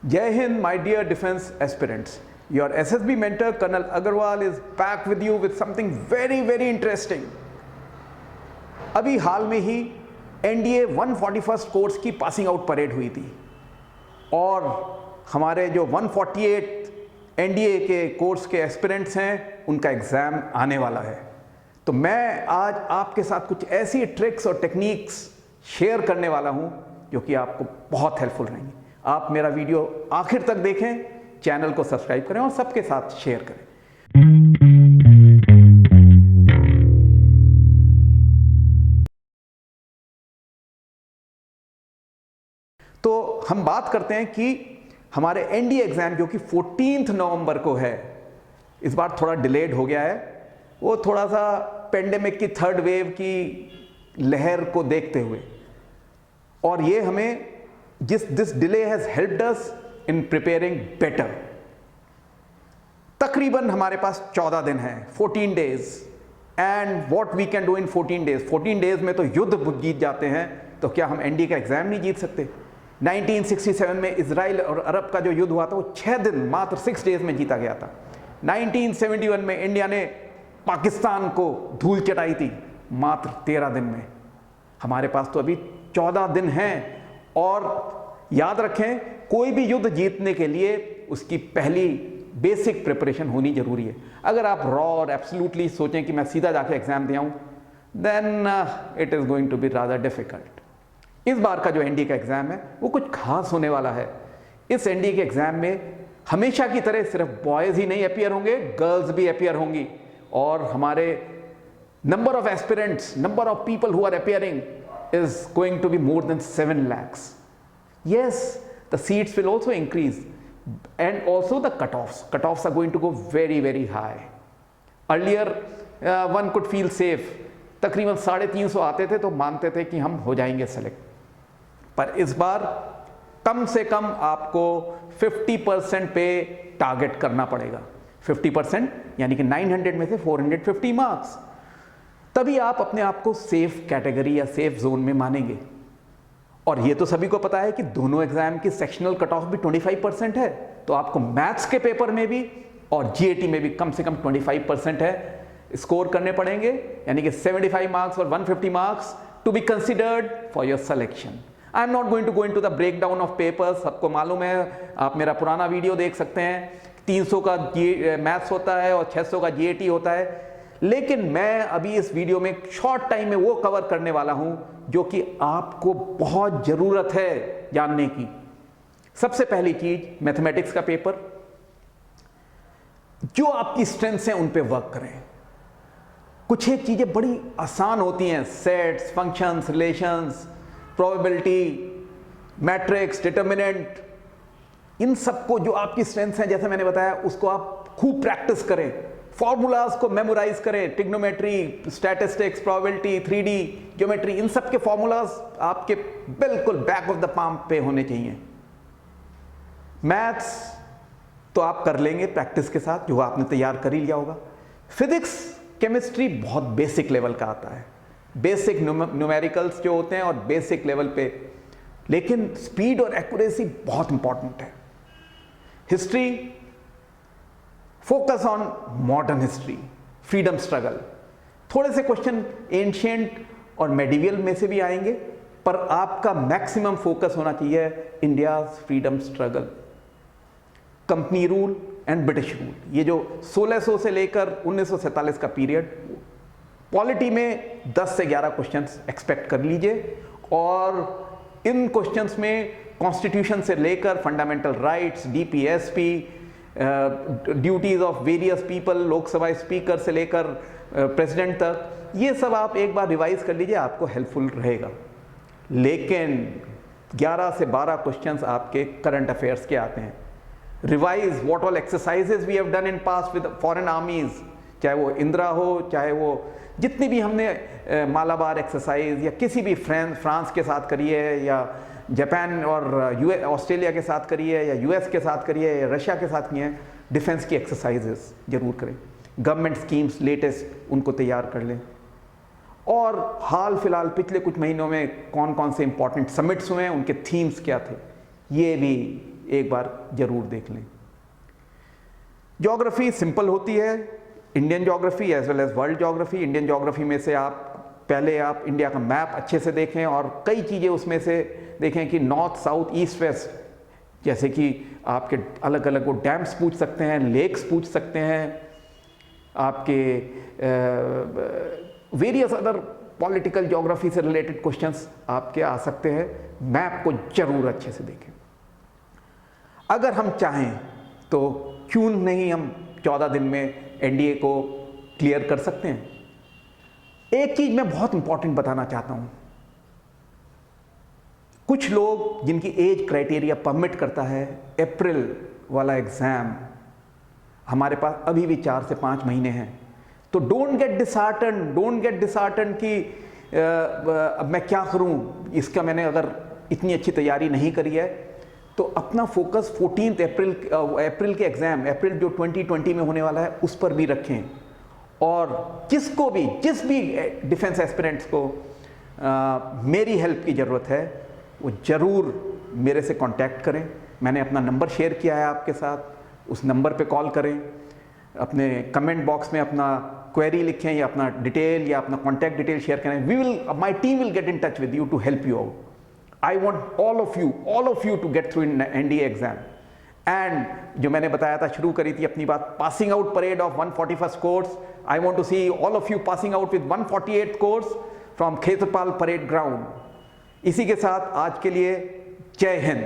Jai Hind, my dear defense aspirants. Your SSB mentor Colonel Agarwal is back with you with something very very interesting. अभी हाल में ही NDA 141st course की passing out parade हुई थी और हमारे जो 148 NDA के कोर्स के एस्पिरेंट्स हैं उनका एग्ज़ाम आने वाला है। तो मैं आज आपके साथ कुछ ऐसी ट्रिक्स और टेक्निक्स शेयर करने वाला हूं जो कि आपको बहुत हेल्पफुल रहेंगी। आप मेरा वीडियो आखिर तक देखें, चैनल को सब्सक्राइब करें और सबके साथ शेयर करें। तो हम बात करते हैं कि हमारे एनडीए एग्जाम जो कि 14 नवंबर को है, इस बार थोड़ा डिलेड हो गया है। वो थोड़ा सा पेंडेमिक की थर्ड वेव की लहर को देखते हुए, और ये हमें this delay has helped us in preparing better. तकरीबन हमारे पास 14 दिन हैं, 14 days, and what we can do in 14 days. 14 days में तो युद्ध जीत जाते हैं, तो क्या हम एनडीए का एग्जाम नहीं जीत सकते? 1967 में इजराइल और अरब का जो युद्ध हुआ था वो 6 दिन, मात्र 6 डेज में जीता गया था। 1971 में इंडिया ने पाकिस्तान को धूल चटाई थी, मात्र 13 दिन में। हमारे पास तो अभी 14 दिन हैं, और याद रखें कोई भी युद्ध जीतने के लिए उसकी पहली बेसिक प्रिपरेशन होनी जरूरी है। अगर आप रॉ और एब्सोल्युटली सोचें कि मैं सीधा जाके एग्जाम दे आऊं, then it is going to be rather difficult. इस बार का जो एनडीए का एग्जाम है वो कुछ खास होने वाला है। इस एनडीए के एग्जाम में हमेशा की तरह सिर्फ बॉयज ही नहीं अपियर होंगे, गर्ल्स भी अपियर होंगी, और हमारे number of aspirants, number of people who are appearing is going to be more than 7 lakhs. Yes, the seats will also increase, and also the cutoffs are going to go very very high. Earlier one could feel safe, तकरीबन 350 आते थे तो मानते थे कि हम हो जाएंगे सेलेक्ट, पर इस बार कम से कम आपको 50% पे टारगेट करना पड़ेगा। 50% यानी कि 900 में से 450 मार्क्स, तभी आप अपने आप को सेफ कैटेगरी या सेफ जोन में मानेंगे। और ये तो सभी को पता है कि दोनों एग्जाम की सेक्शनल कट ऑफ भी 25% है, तो आपको मैथ्स के पेपर में भी और जीएटी में भी कम से कम 25% है स्कोर करने पड़ेंगे, यानी कि 75 मार्क्स और 150 marks to be considered for your selection. I am not going to go into the breakdown of papers. सबको मालूम है, आप मेरा पुराना वीडियो देख सकते हैं, 300 का मैथ्स होता है और 600 का जीएटी होता है। लेकिन मैं अभी इस वीडियो में शॉर्ट टाइम में वो कवर करने वाला हूं जो कि आपको बहुत जरूरत है जानने की। सबसे पहली चीज, मैथमेटिक्स का पेपर, जो आपकी स्ट्रेंथ्स हैं उन पे वर्क करें। कुछ एक चीजें बड़ी आसान होती हैं, sets, functions, relations, probability, matrix, determinant, इन सबको जो आपकी स्ट्रेंथ्स हैं, जैसे मैंने बताया, उसको आप खूब प्रैक्टिस करें, फॉर्मूलाज को मेमोराइज करें। Trigonometry, statistics, probability, 3D geometry, इन सब के फॉर्मूलाज आपके बिल्कुल बैक ऑफ द पाम पे होने चाहिए। मैथ्स तो आप कर लेंगे प्रैक्टिस के साथ, जो आपने तैयार कर ही लिया होगा। फिजिक्स, केमिस्ट्री बहुत बेसिक लेवल का आता है, बेसिक न्यूमेरिकल्स जो होते हैं और बेसिक लेवल पे, लेकिन स्पीड और एक्यूरेसी बहुत इंपॉर्टेंट है। History, focus on modern history, freedom struggle. थोड़े से क्वेश्चन एंशिएंट और मेडिवल में से भी आएंगे, पर आपका मैक्सिमम फोकस होना चाहिए India freedom struggle, company rule and British rule. ये जो 1600 से लेकर 1947 का पीरियड, पॉलिटी में 10 से 11 क्वेश्चंस एक्सपेक्ट कर लीजिए, और इन क्वेश्चंस में कॉन्स्टिट्यूशन से लेकर fundamental rights, DPSP, duties of various people, Lok Sabha speaker से लेकर प्रेसिडेंट तक, ये सब आप एक बार रिवाइज कर लीजिए, आपको हेल्पफुल रहेगा। लेकिन 11 से 12 क्वेश्चंस आपके करंट अफेयर्स के आते हैं। Revise what all exercises we have done in past with foreign armies, चाहे वो इंदिरा हो, चाहे वो जितनी भी हमने मालाबार एक्सरसाइज या किसी भी फ्रांस के साथ करी है, या जापान और ऑस्ट्रेलिया के साथ करी है, या यूएस के साथ करी है, या रशिया के साथ किए हैं, डिफेंस की एक्सरसाइजेस जरूर करें। गवर्नमेंट स्कीम्स लेटेस्ट उनको तैयार कर लें। और हाल फिलहाल पिछले कुछ महीनों में कौन कौन से इंपॉर्टेंट समिट्स हुए हैं, उनके थीम्स क्या थे, ये भी एक बार ज़रूर देख लें। ज्योग्राफी सिंपल होती है, Indian geography as well as world geography. Indian geography में से पहले आप इंडिया का मैप अच्छे से देखें और कई चीज़ें उसमें से देखें कि नॉर्थ साउथ ईस्ट वेस्ट, जैसे कि आपके अलग अलग वो डैम्स पूछ सकते हैं, लेक्स पूछ सकते हैं, आपके वेरियस अदर पॉलिटिकल ज्योग्राफी से रिलेटेड क्वेश्चंस आपके आ सकते हैं। मैप को जरूर अच्छे से देखें। अगर हम चाहें तो क्यों नहीं हम 14 दिन में एनडीए को क्लियर कर सकते हैं। एक चीज मैं बहुत इंपॉर्टेंट बताना चाहता हूं, कुछ लोग जिनकी एज क्राइटेरिया परमिट करता है अप्रैल वाला एग्जाम, हमारे पास अभी भी 4 से 5 महीने हैं, तो डोंट गेट डिसहार्टन कि अब मैं क्या करूं, इसका मैंने अगर इतनी अच्छी तैयारी नहीं करी है, तो अपना फोकस 14 अप्रैल के एग्जाम, अप्रैल जो 2020 में होने वाला है उस पर भी रखें। और जिस भी डिफेंस एस्पिरेंट्स को मेरी हेल्प की ज़रूरत है वो ज़रूर मेरे से कांटेक्ट करें। मैंने अपना नंबर शेयर किया है आपके साथ, उस नंबर पे कॉल करें, अपने कमेंट बॉक्स में अपना क्वेरी लिखें या अपना डिटेल या अपना कॉन्टैक्ट डिटेल शेयर करें। My team will get in touch with you to help you out. I want all of you to get through in NDA exam. And जो मैंने बताया था, शुरू करी थी अपनी बात, passing out parade of 141st course. I want to see all of you passing out with 148th course from Khetarpal parade ground. इसी के साथ आज के लिए जय हिंद।